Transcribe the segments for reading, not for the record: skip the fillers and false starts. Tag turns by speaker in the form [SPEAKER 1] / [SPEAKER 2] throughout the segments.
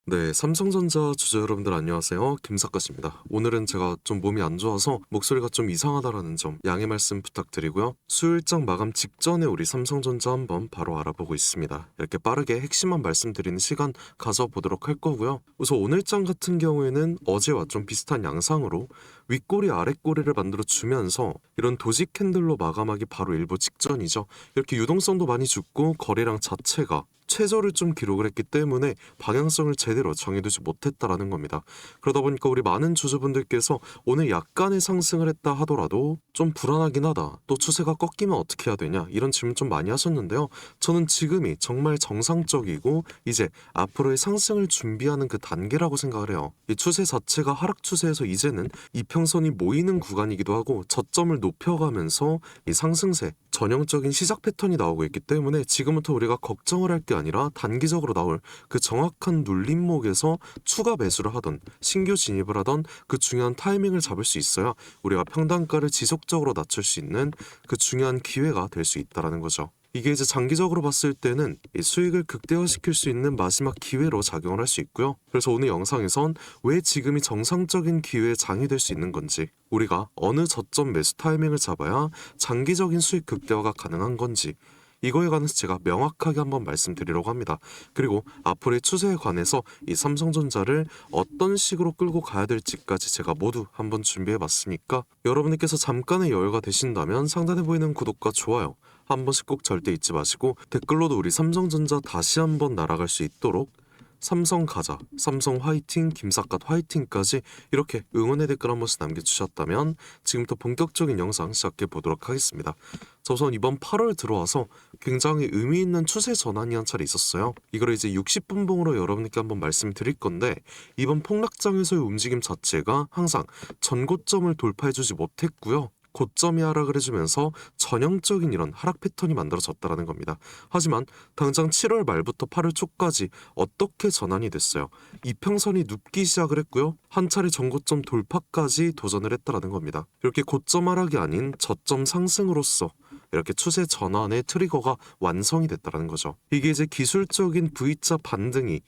[SPEAKER 1] 네, 삼성전자 주주 여러분들 안녕하세요. 김사갓입니다. 오늘은 제가 좀 몸이 안 좋아서 목소리가 좀 이상하다라는 점 양해 말씀 부탁드리고요. 수요일장 마감 직전에 우리 삼성전자 한번 바로 알아보고 있습니다. 이렇게 빠르게 핵심만 말씀드리는 시간 가져보도록 할 거고요. 우선 오늘장 같은 경우에는 어제와 좀 비슷한 양상으로 윗꼬리 아랫꼬리를 만들어 주면서 이런 도직 캔들로 마감하기 바로 일보 직전이죠. 이렇게 유동성도 많이 죽고 거래량 자체가 최저를 좀 기록을 했기 때문에 방향성을 제대로 정해두지 못했다라는 겁니다. 그러다 보니까 우리 많은 주주분들께서 오늘 약간의 상승을 했다 하더라도 좀 불안하긴 하다. 또 추세가 꺾이면 어떻게 해야 되냐? 이런 질문 좀 많이 하셨는데요. 저는 지금이 정말 정상적이고 이제 앞으로의 상승을 준비하는 그 단계라고 생각을 해요. 이 추세 자체가 하락 추세에서 이제는 이평선이 모이는 구간이기도 하고 저점을 높여가면서 이 상승세 전형적인 시작 패턴이 나오고 있기 때문에 지금부터 우리가 걱정을 할 게 아니라 단기적으로 나올 그 정확한 눌림목에서 추가 매수를 하던 신규 진입을 하던 그 중요한 타이밍을 잡을 수 있어야 우리가 평단가를 지속적으로 낮출 수 있는 그 중요한 기회가 될 수 있다는 거죠. 이게 이제 장기적으로 봤을 때는 이 수익을 극대화시킬 수 있는 마지막 기회로 작용을 할 수 있고요. 그래서 오늘 영상에선 왜 지금이 정상적인 기회의 장이 될 수 있는 건지, 우리가 어느 저점 매수 타이밍을 잡아야 장기적인 수익 극대화가 가능한 건지, 이거에 관해서 제가 명확하게 한번 말씀드리려고 합니다. 그리고 앞으로의 추세에 관해서 이 삼성전자를 어떤 식으로 끌고 가야 될지까지 제가 모두 한번 준비해 봤으니까 여러분들께서 잠깐의 여유가 되신다면 상단에 보이는 구독과 좋아요 한 번씩 꼭 절대 잊지 마시고, 댓글로도 우리 삼성전자 다시 한번 날아갈 수 있도록 삼성 가자, 삼성 화이팅, 김삿갓 화이팅까지 이렇게 응원의 댓글 한 번씩 남겨주셨다면 지금부터 본격적인 영상 시작해 보도록 하겠습니다. 자, 우선 이번 8월 들어와서 굉장히 의미 있는 추세 전환이 한 차례 있었어요. 이걸 이제 60분봉으로 여러분께 한번 말씀드릴 건데, 이번 폭락장에서의 움직임 자체가 항상 전고점을 돌파해주지 못했고요. 고점이 하락을 해주면서 전형적인 이런 하락 패턴이 만들어졌다는 겁니다. 하지만 당장 7월 말부터 8월 초까지 어떻게 전환이 됐어요? 이평선이 눕기 시작을 했고요. 한 차례 전고점 돌파까지 도전을 했다는 겁니다. 이렇게 고점 하락이 아닌 저점 상승으로서 이렇게 추세 전환의 트리거가 완성이 됐다는 거죠. 이게 이제 기술적인 V자 반등이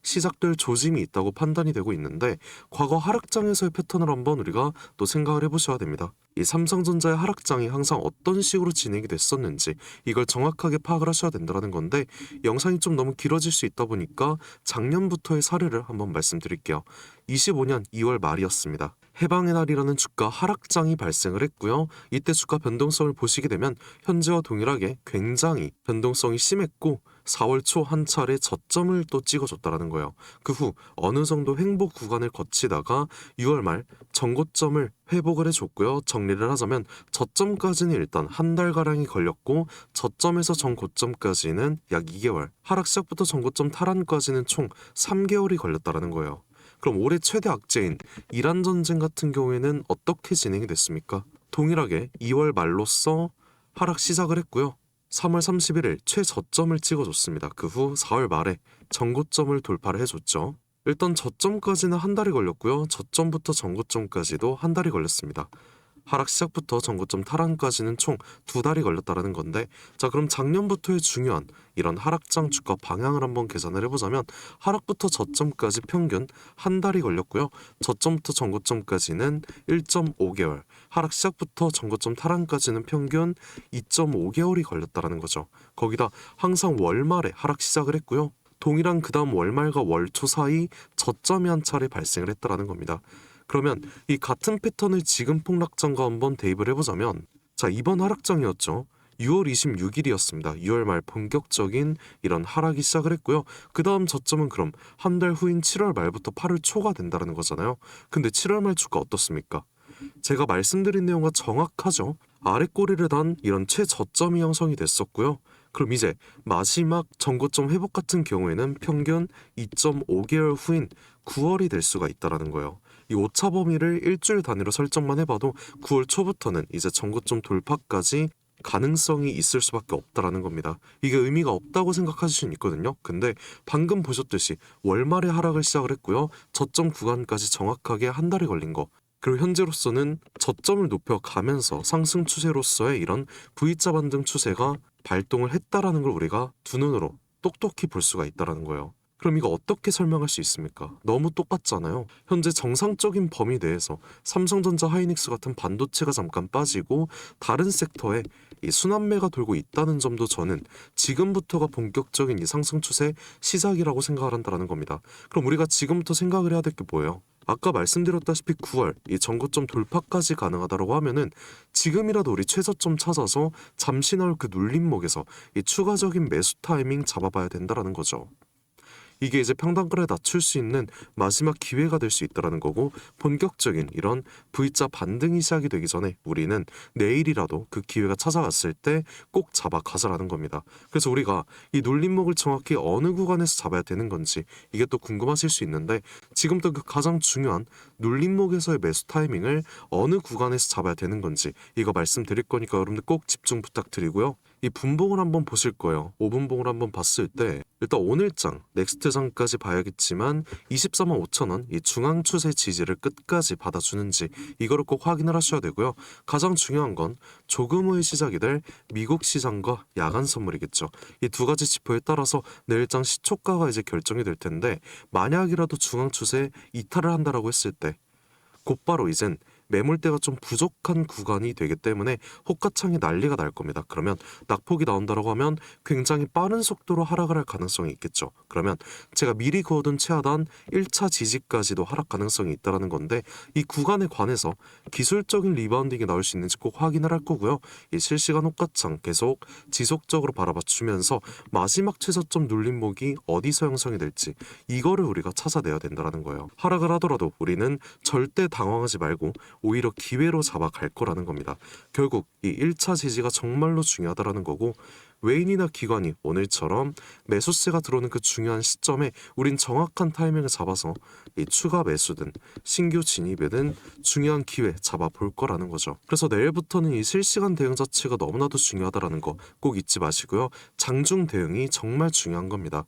[SPEAKER 1] 시작될 조짐이 있다고 판단이 되고 있는데, 과거 하락장에서의 패턴을 한번 우리가 또 생각을 해보셔야 됩니다. 이 삼성전자의 하락장이 항상 어떤 식으로 진행이 됐었는지 이걸 정확하게 파악을 하셔야 된다는 건데, 영상이 좀 너무 길어질 수 있다 보니까 작년부터의 사례를 한번 말씀드릴게요. 25년 2월 말이었습니다. 해방의 날이라는 주가 하락장이 발생을 했고요. 이때 주가 변동성을 보시게 되면 현재와 동일하게 굉장히 변동성이 심했고 4월 초 한 차례 저점을 또 찍어줬다는 거예요. 그 후 어느 정도 횡보 구간을 거치다가 6월 말 전고점을 회복을 해줬고요. 정리를 하자면 저점까지는 일단 한 달가량이 걸렸고, 저점에서 전고점까지는 약 2개월, 하락 시작부터 전고점 탈환까지는 총 3개월이 걸렸다는 거예요. 그럼 올해 최대 악재인 이란 전쟁 같은 경우에는 어떻게 진행이 됐습니까? 동일하게 2월 말로써 하락 시작을 했고요. 3월 31일 최저점을 찍어줬습니다. 그 후 4월 말에 전고점을 돌파를 해줬죠. 일단 저점까지는 한 달이 걸렸고요. 저점부터 전고점까지도 한 달이 걸렸습니다. 하락 시작부터 전고점 탈환까지는 총 2달이 걸렸다는 건데, 자, 그럼 작년부터의 중요한 이런 하락장 주가 방향을 한번 계산을 해보자면 하락부터 저점까지 평균 한 달이 걸렸고요. 저점부터 전고점까지는 1.5개월, 하락 시작부터 전고점 탈환까지는 평균 2.5개월이 걸렸다는 거죠. 거기다 항상 월말에 하락 시작을 했고요. 동일한 그 다음 월말과 월초 사이 저점이 한 차례 발생을 했다는 겁니다. 그러면 이 같은 패턴을 지금 폭락장과 한번 대입을 해보자면, 자, 이번 하락장이었죠. 6월 26일이었습니다. 6월 말 본격적인 이런 하락이 시작을 했고요. 그 다음 저점은 그럼 한 달 후인 7월 말부터 8월 초가 된다는 거잖아요. 근데 7월 말 주가 어떻습니까? 제가 말씀드린 내용과 정확하죠. 아랫꼬리를 단 이런 최저점이 형성이 됐었고요. 그럼 이제 마지막 전고점 회복 같은 경우에는 평균 2.5개월 후인 9월이 될 수가 있다는 거예요. 이 오차 범위를 일주일 단위로 설정만 해봐도 9월 초부터는 이제 전고점 돌파까지 가능성이 있을 수밖에 없다라는 겁니다. 이게 의미가 없다고 생각하실 수는 있거든요. 근데 방금 보셨듯이 월말에 하락을 시작을 했고요. 저점 구간까지 정확하게 한 달이 걸린 거. 그리고 현재로서는 저점을 높여가면서 상승 추세로서의 이런 V자 반등 추세가 발동을 했다라는 걸 우리가 두 눈으로 똑똑히 볼 수가 있다라는 거예요. 그럼 이거 어떻게 설명할 수 있습니까? 너무 똑같잖아요. 현재 정상적인 범위 내에서 삼성전자, 하이닉스 같은 반도체가 잠깐 빠지고 다른 섹터에 이 순환매가 돌고 있다는 점도 저는 지금부터가 본격적인 이 상승 추세 시작이라고 생각을 한다는 겁니다. 그럼 우리가 지금부터 생각을 해야 될 게 뭐예요? 아까 말씀드렸다시피 9월 이 전고점 돌파까지 가능하다고 하면은 지금이라도 우리 최저점 찾아서 잠시 나올 그 눌림목에서 이 추가적인 매수 타이밍 잡아봐야 된다라는 거죠. 이게 이제 평단가를 낮출 수 있는 마지막 기회가 될 수 있다는 거고, 본격적인 이런 V자 반등이 시작이 되기 전에 우리는 내일이라도 그 기회가 찾아왔을 때 꼭 잡아가자라는 겁니다. 그래서 우리가 이 눌림목을 정확히 어느 구간에서 잡아야 되는 건지 이게 또 궁금하실 수 있는데, 지금부터 그 가장 중요한 눌림목에서의 매수 타이밍을 어느 구간에서 잡아야 되는 건지 이거 말씀드릴 거니까 여러분들 꼭 집중 부탁드리고요. 이 분봉을 한번 보실 거예요. 5분봉을 한번 봤을 때 일단 오늘장, 넥스트장까지 봐야겠지만 24만 5천 원 이 중앙 추세 지지를 끝까지 받아주는지 이거를 꼭 확인을 하셔야 되고요. 가장 중요한 건 조금 후의 시작이 될 미국 시장과 야간 선물이겠죠. 이 두 가지 지표에 따라서 내일장 시초가가 이제 결정이 될 텐데, 만약이라도 중앙 추세 이탈을 한다라고 했을 때 곧바로 이젠 매물대가 좀 부족한 구간이 되기 때문에 호가창이 난리가 날 겁니다. 그러면 낙폭이 나온다고 하면 굉장히 빠른 속도로 하락을 할 가능성이 있겠죠. 그러면 제가 미리 그어둔 최하단 1차 지지까지도 하락 가능성이 있다는 건데, 이 구간에 관해서 기술적인 리바운딩이 나올 수 있는지 꼭 확인을 할 거고요. 이 실시간 호가창 계속 지속적으로 바라봐 주면서 마지막 최저점 눌림목이 어디서 형성이 될지 이거를 우리가 찾아내야 된다는 거예요. 하락을 하더라도 우리는 절대 당황하지 말고 오히려 기회로 잡아갈 거라는 겁니다. 결국 이 1차 지지가 정말로 중요하다라는 거고, 외인이나 기관이 오늘처럼 매수세가 들어오는 그 중요한 시점에 우린 정확한 타이밍을 잡아서 이 추가 매수든 신규 진입이든 중요한 기회 잡아볼 거라는 거죠. 그래서 내일부터는 이 실시간 대응 자체가 너무나도 중요하다라는 거 꼭 잊지 마시고요. 장중 대응이 정말 중요한 겁니다.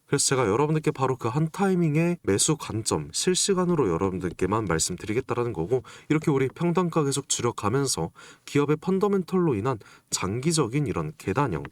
[SPEAKER 1] 그래서 제가 여러분들께 바로 그 한 타이밍의 매수 관점 실시간으로 여러분들께만 말씀드리겠다라는 거고, 이렇게 우리 평단가 계속 줄여가면서 기업의 펀더멘털로 인한 장기적인 이런 계단형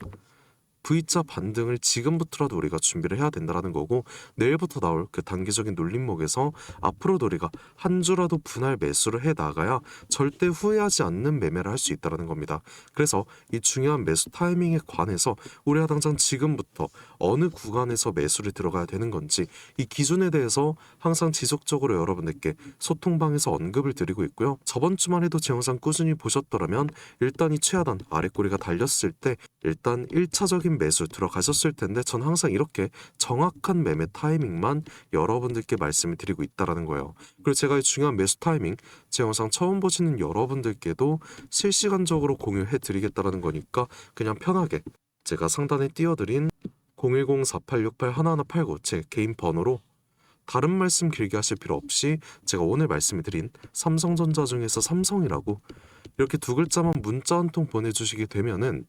[SPEAKER 1] V자 반등을 지금부터라도 우리가 준비를 해야 된다는 거고, 내일부터 나올 그 단기적인 눌림목에서 앞으로도 우리가 한 주라도 분할 매수를 해 나가야 절대 후회하지 않는 매매를 할 수 있다는 겁니다. 그래서 이 중요한 매수 타이밍에 관해서 우리가 당장 지금부터 어느 구간에서 매수를 들어가야 되는 건지 이 기준에 대해서 항상 지속적으로 여러분들께 소통방에서 언급을 드리고 있고요. 저번 주만 해도 제 영상 꾸준히 보셨더라면 일단 이 최하단 아랫꼬리가 달렸을 때 일단 1차적인 매수 들어가셨을 텐데, 전 항상 이렇게 정확한 매매 타이밍만 여러분들께 말씀을 드리고 있다라는 거예요. 그리고 제가 이 중요한 매수 타이밍 제 영상 처음 보시는 여러분들께도 실시간적으로 공유해 드리겠다라는 거니까 그냥 편하게 제가 상단에 띄워드린 010-4868-1189 제 개인 번호로 다른 말씀 길게 하실 필요 없이 제가 오늘 말씀드린 삼성전자 중에서 삼성이라고 이렇게 두 글자만 문자 한 통 보내주시게 되면은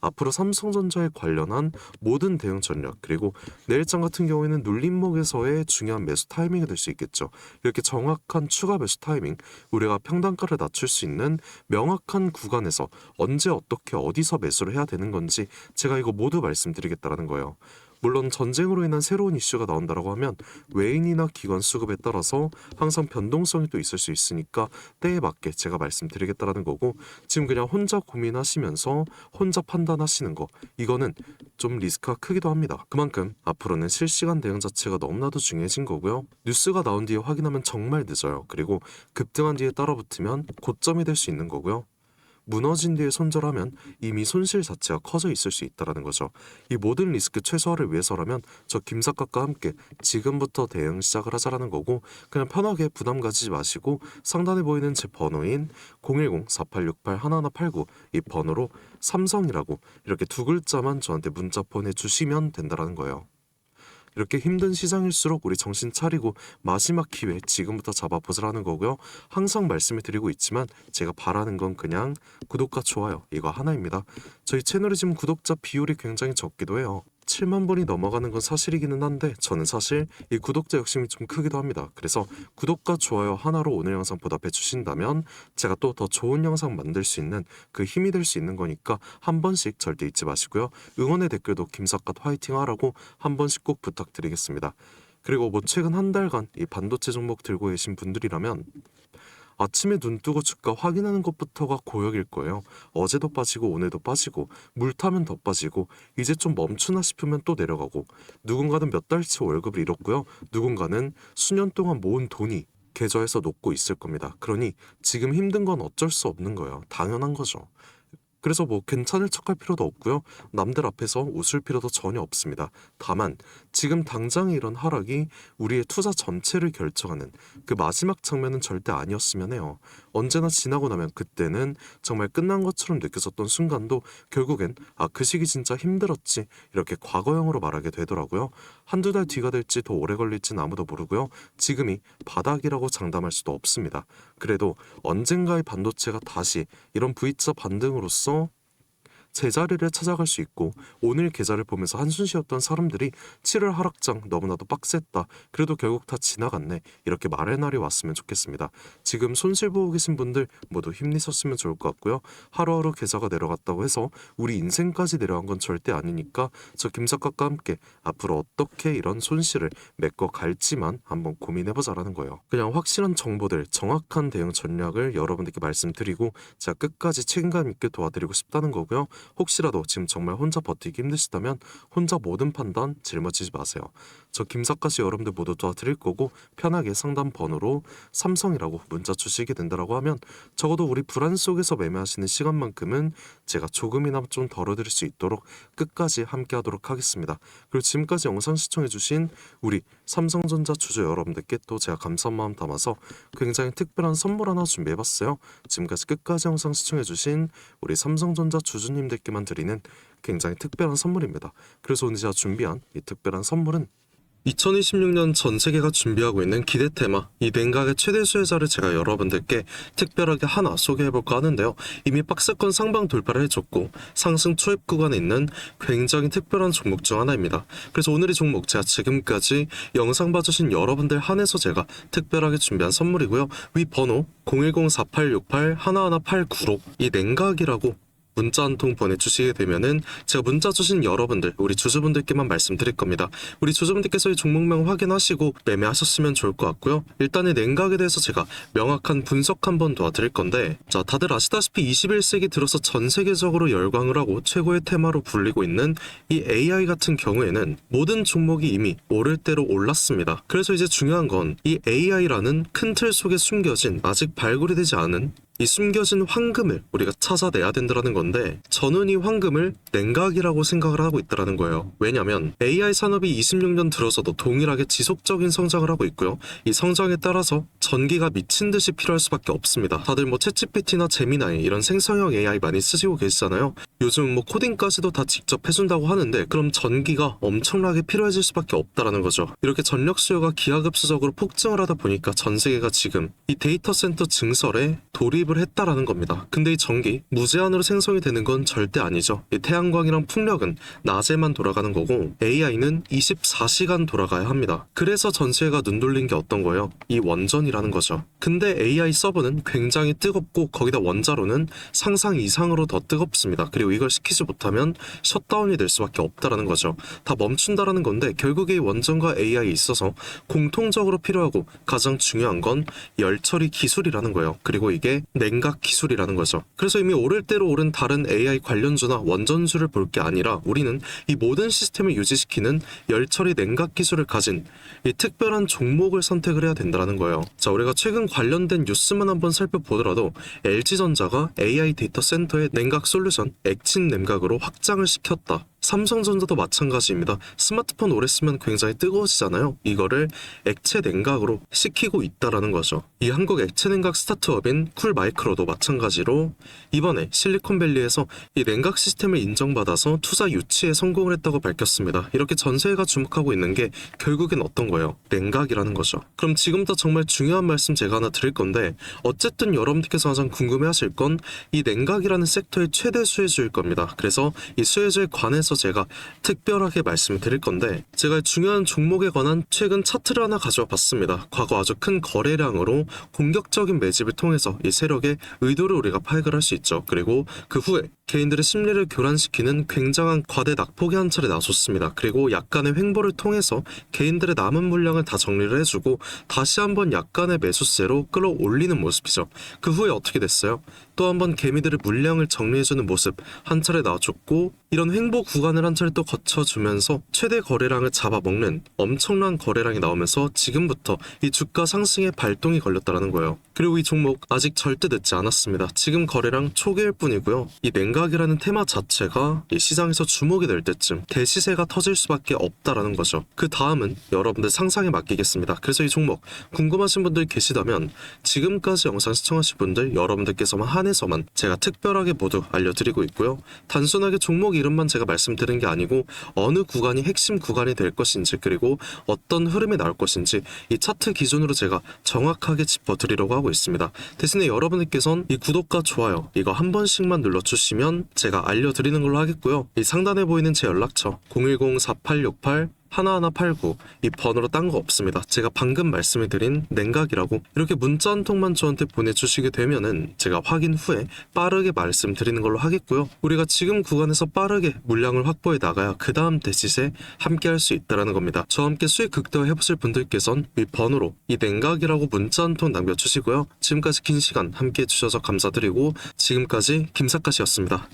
[SPEAKER 1] 앞으로 삼성전자에 관련한 모든 대응 전략, 그리고 내일장 같은 경우에는 눌림목에서의 중요한 매수 타이밍이 될 수 있겠죠. 이렇게 정확한 추가 매수 타이밍, 우리가 평단가를 낮출 수 있는 명확한 구간에서 언제 어떻게 어디서 매수를 해야 되는 건지 제가 이거 모두 말씀드리겠다라는 거예요. 물론 전쟁으로 인한 새로운 이슈가 나온다고 하면 외인이나 기관 수급에 따라서 항상 변동성이 또 있을 수 있으니까 때에 맞게 제가 말씀드리겠다라는 거고, 지금 그냥 혼자 고민하시면서 혼자 판단하시는 거 이거는 좀 리스크가 크기도 합니다. 그만큼 앞으로는 실시간 대응 자체가 너무나도 중요해진 거고요. 뉴스가 나온 뒤에 확인하면 정말 늦어요. 그리고 급등한 뒤에 따라붙으면 고점이 될 수 있는 거고요. 무너진 뒤에 손절하면 이미 손실 자체가 커져 있을 수 있다는 거죠. 이 모든 리스크 최소화를 위해서라면 저 김사각과 함께 지금부터 대응 시작을 하자라는 거고, 그냥 편하게 부담 가지지 마시고 상단에 보이는 제 번호인 010-4868-1189 이 번호로 삼성이라고 이렇게 두 글자만 저한테 문자 보내주시면 된다는 거예요. 이렇게 힘든 시장일수록 우리 정신 차리고 마지막 기회 지금부터 잡아보자라는 거고요. 항상 말씀을 드리고 있지만 제가 바라는 건 그냥 구독과 좋아요 이거 하나입니다. 저희 채널이 지금 구독자 비율이 굉장히 적기도 해요. 7만 분이 넘어가는 건 사실이기는 한데 저는 사실 이 구독자 욕심이 좀 크기도 합니다. 그래서 구독과 좋아요 하나로 오늘 영상 보답해 주신다면 제가 또 더 좋은 영상 만들 수 있는 그 힘이 될 수 있는 거니까 한 번씩 절대 잊지 마시고요. 응원의 댓글도 김삿갓 화이팅 하라고 한 번씩 꼭 부탁드리겠습니다. 그리고 뭐 최근 한 달간 이 반도체 종목 들고 계신 분들이라면 아침에 눈 뜨고 주가 확인하는 것부터가 고역일 거예요. 어제도 빠지고 오늘도 빠지고 물 타면 더 빠지고 이제 좀 멈추나 싶으면 또 내려가고 누군가는 몇 달치 월급을 잃었고요. 누군가는 수년 동안 모은 돈이 계좌에서 녹고 있을 겁니다. 그러니 지금 힘든 건 어쩔 수 없는 거예요. 당연한 거죠. 그래서 뭐 괜찮을 척할 필요도 없고요. 남들 앞에서 웃을 필요도 전혀 없습니다. 다만 지금 당장의 이런 하락이 우리의 투자 전체를 결정하는 그 마지막 장면은 절대 아니었으면 해요. 언제나 지나고 나면 그때는 정말 끝난 것처럼 느껴졌던 순간도 결국엔 그 시기 진짜 힘들었지 이렇게 과거형으로 말하게 되더라고요. 한두 달 뒤가 될지 더 오래 걸릴진 아무도 모르고요. 지금이 바닥이라고 장담할 수도 없습니다. 그래도 언젠가의 반도체가 다시 이런 V자 반등으로써 제자리를 찾아갈 수 있고 오늘 계좌를 보면서 한숨 쉬었던 사람들이 7월 하락장 너무나도 빡셌다. 그래도 결국 다 지나갔네. 이렇게 말할 날이 왔으면 좋겠습니다. 지금 손실 보고 계신 분들 모두 힘내셨으면 좋을 것 같고요. 하루하루 계좌가 내려갔다고 해서 우리 인생까지 내려간 건 절대 아니니까 저 김삿갓과 함께 앞으로 어떻게 이런 손실을 메꿔 갈지만 한번 고민해보자라는 거예요. 그냥 확실한 정보들, 정확한 대응 전략을 여러분들께 말씀드리고 제가 끝까지 책임감 있게 도와드리고 싶다는 거고요. 혹시라도 지금 정말 혼자 버티기 힘드시다면 혼자 모든 판단 짊어지지 마세요. 저 김삿갓이 여러분들 모두 도와드릴 거고 편하게 상담 번호로 삼성이라고 문자 주시게 된다라고 하면 적어도 우리 불안 속에서 매매하시는 시간만큼은 제가 조금이나마 좀 덜어드릴 수 있도록 끝까지 함께 하도록 하겠습니다. 그리고 지금까지 영상 시청해주신 우리 삼성전자 주주 여러분들께 또 제가 감사한 마음 담아서 굉장히 특별한 선물 하나 준비해봤어요. 지금까지 끝까지 영상 시청해주신 우리 삼성전자 주주님들께만 드리는 굉장히 특별한 선물입니다. 그래서 오늘 제가 준비한 이 특별한 선물은 2026년 전 세계가 준비하고 있는 기대 테마 이 냉각의 최대 수혜자를 제가 여러분들께 특별하게 하나 소개해볼까 하는데요. 이미 박스권 상방 돌파를 해줬고 상승 초입 구간에 있는 굉장히 특별한 종목 중 하나입니다. 그래서 오늘 이 종목 제가 지금까지 영상 봐주신 여러분들 한해서 제가 특별하게 준비한 선물이고요. 위 번호 010-4868-1189로 이 냉각이라고 문자 한 통 보내주시게 되면은 제가 문자 주신 여러분들 우리 주주분들께만 말씀드릴 겁니다. 우리 주주분들께서 이 종목명 확인하시고 매매하셨으면 좋을 것 같고요. 일단은 냉각에 대해서 제가 명확한 분석 한번 도와드릴 건데 자 다들 아시다시피 21세기 들어서 전 세계적으로 열광을 하고 최고의 테마로 불리고 있는 이 AI 같은 경우에는 모든 종목이 이미 오를 대로 올랐습니다. 그래서 이제 중요한 건 이 AI라는 큰 틀 속에 숨겨진 아직 발굴이 되지 않은 이 숨겨진 황금을 우리가 찾아내야 된다는 건데 저는 이 황금을 냉각이라고 생각을 하고 있다는 거예요. 왜냐면 AI 산업이 26년 들어서도 동일하게 지속적인 성장을 하고 있고요. 이 성장에 따라서 전기가 미친 듯이 필요할 수밖에 없습니다. 다들 뭐 챗GPT나 제미나이 이런 생성형 AI 많이 쓰시고 계시잖아요. 요즘 뭐 코딩까지도 다 직접 해준다고 하는데 그럼 전기가 엄청나게 필요해질 수밖에 없다라는 거죠. 이렇게 전력 수요가 기하급수적으로 폭증을 하다 보니까 전 세계가 지금 이 데이터 센터 증설에 돌입을 했다라는 겁니다. 근데 이 전기 무제한으로 생성이 되는 건 절대 아니죠. 이 태양광이랑 풍력은 낮에만 돌아가는 거고 AI는 24시간 돌아가야 합니다. 그래서 전 세계가 눈 돌린 게 어떤 거예요? 이 원전이라는 거죠. 근데 AI 서버는 굉장히 뜨겁고 거기다 원자로는 상상 이상으로 더 뜨겁습니다. 그리고 이걸 시키지 못하면 셧다운이 될 수밖에 없다라는 거죠. 다 멈춘다라는 건데 결국에 이 원전과 AI에 있어서 공통적으로 필요하고 가장 중요한 건 열처리 기술이라는 거예요. 그리고 이게 냉각 기술이라는 거죠. 그래서 이미 오를 대로 오른 다른 AI 관련주나 원전주를 볼 게 아니라 우리는 이 모든 시스템을 유지시키는 열처리 냉각 기술을 가진 이 특별한 종목을 선택을 해야 된다는 거예요. 자, 우리가 최근 관련된 뉴스만 한번 살펴보더라도 LG전자가 AI 데이터 센터의 냉각 솔루션 액친 냉각으로 확장을 시켰다. 삼성전자도 마찬가지입니다. 스마트폰 오래 쓰면 굉장히 뜨거워지잖아요. 이거를 액체 냉각으로 식히고 있다라는 거죠. 이 한국 액체 냉각 스타트업인 쿨마이크로도 마찬가지로 이번에 실리콘밸리에서 이 냉각 시스템을 인정받아서 투자 유치에 성공을 했다고 밝혔습니다. 이렇게 전 세계가 주목하고 있는 게 결국엔 어떤 거예요? 냉각이라는 거죠. 그럼 지금부터 정말 중요한 말씀 제가 하나 드릴 건데, 어쨌든 여러분들께서 가장 궁금해하실 건 이 냉각이라는 섹터의 최대 수혜주일 겁니다. 그래서 이 수혜주에 관해서 제가 특별하게 말씀을 드릴 건데, 제가 중요한 종목에 관한 최근 차트를 하나 가져와 봤습니다. 과거 아주 큰 거래량으로 공격적인 매집을 통해서 이 세력의 의도를 우리가 파악을 할 수 있죠. 그리고 그 후에 개인들의 심리를 교란시키는 굉장한 과대 낙폭의 한 차례 나섰습니다. 그리고 약간의 횡보를 통해서 개인들의 남은 물량을 다 정리를 해주고 다시 한번 약간의 매수세로 끌어올리는 모습이죠. 그 후에 어떻게 됐어요? 또 한번 개미들의 물량을 정리해주는 모습 한 차례 나와줬고, 이런 횡보 구간을 한 차례 또 거쳐주면서 최대 거래량을 잡아먹는 엄청난 거래량이 나오면서 지금부터 이 주가 상승에 발동이 걸렸다는 거예요. 그리고 이 종목 아직 절대 늦지 않았습니다. 지금 거래량 초기일 뿐이고요. 이 냉각이라는 테마 자체가 이 시장에서 주목이 될 때쯤 대시세가 터질 수밖에 없다라는 거죠. 그 다음은 여러분들 상상에 맡기겠습니다. 그래서 이 종목 궁금하신 분들 계시다면 지금까지 영상 시청하신 분들 여러분들께서만 한해서만 제가 특별하게 모두 알려드리고 있고요. 단순하게 종목 이름만 제가 말씀드린 게 아니고 어느 구간이 핵심 구간이 될 것인지, 그리고 어떤 흐름이 나올 것인지 이 차트 기준으로 제가 정확하게 짚어드리려고 하고 있습니다. 대신에 여러분들께서는 이 구독과 좋아요 이거 한 번씩만 눌러주시면 제가 알려드리는 걸로 하겠고요. 이 상단에 보이는 제 연락처 010-4868 1189 이 번호로 딴 거 없습니다. 제가 방금 말씀을 드린 냉각이라고 이렇게 문자 한 통만 저한테 보내주시게 되면은 제가 확인 후에 빠르게 말씀드리는 걸로 하겠고요. 우리가 지금 구간에서 빠르게 물량을 확보해 나가야 그 다음 대시세 함께 할 수 있다는 겁니다. 저와 함께 수익 극대화 해보실 분들께선 이 번호로 이 냉각이라고 문자 한 통 남겨주시고요. 지금까지 긴 시간 함께 해주셔서 감사드리고, 지금까지 김사카시였습니다.